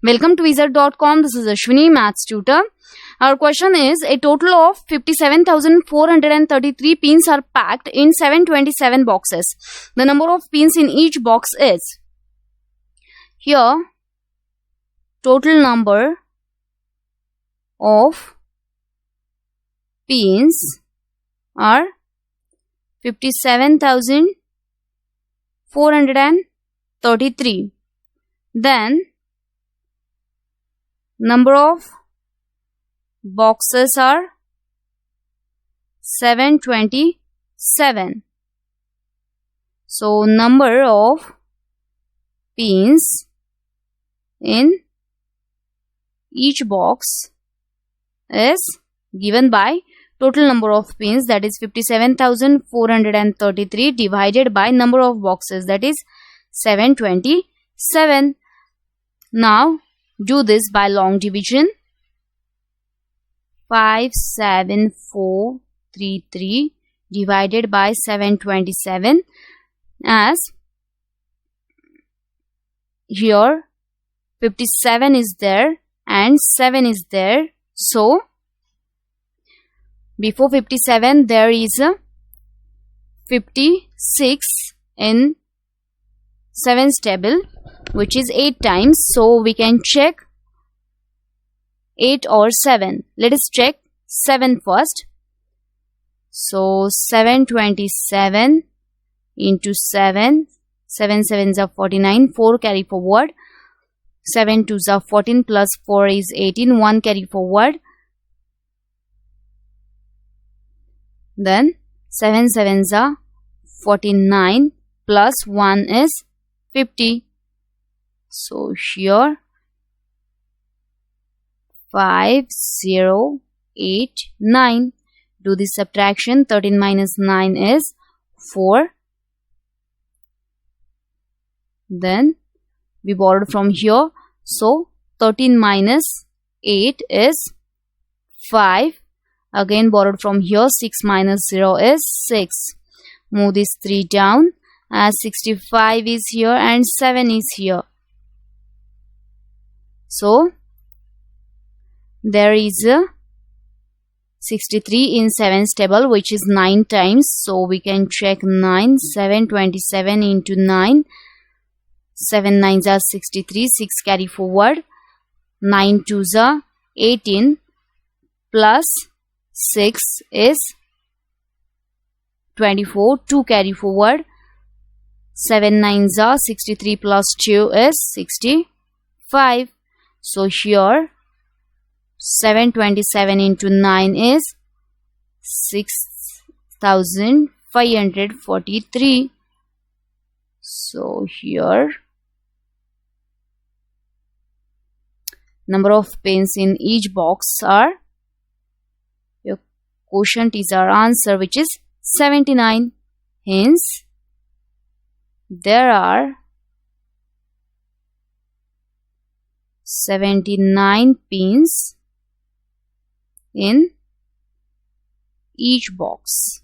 Welcome to Wizard.com. This is Ashwini, Maths tutor. Our question is, a total of 57,433 pins are packed in 727 boxes. The number of pins in each box is, here total number of pins are 57,433. Then number of boxes are 727. So number of pins in each box is given by total number of pins, that is 57,433, divided by number of boxes, that is 727. Now do this by long division. 57433 divided by 727, as here 57 is there and 7 is there. So before 57 there is a 56 in 7's table, which is 8 times. So we can check 8 or 7. Let us check 7 first. So 727 into 7. 7 sevens are 49. 4 carry forward. 7 twos are 14 plus 4 is 18. 1 carry forward. Then 7 sevens are 49 plus 1 is 50. So here 5089. Do the subtraction. 13 minus 9 is 4. Then we borrowed from here. So 13 minus 8 is 5. Again borrowed from here. 6 minus 0 is 6. Move this 3 down, as 65 is here and 7 is here. So there is a 63 in 7's table, which is 9 times. So we can check 9. 727 into 9. 7 9s are 63. 6 carry forward. 9 2s are 18 plus 6 is 24. 2 carry forward. 7 9s are 63 plus 2 is 65. So here 727 into 9 is 6,543. So here number of pins in each box are, your quotient is our answer, which is 79. Hence there are 79 pins in each box.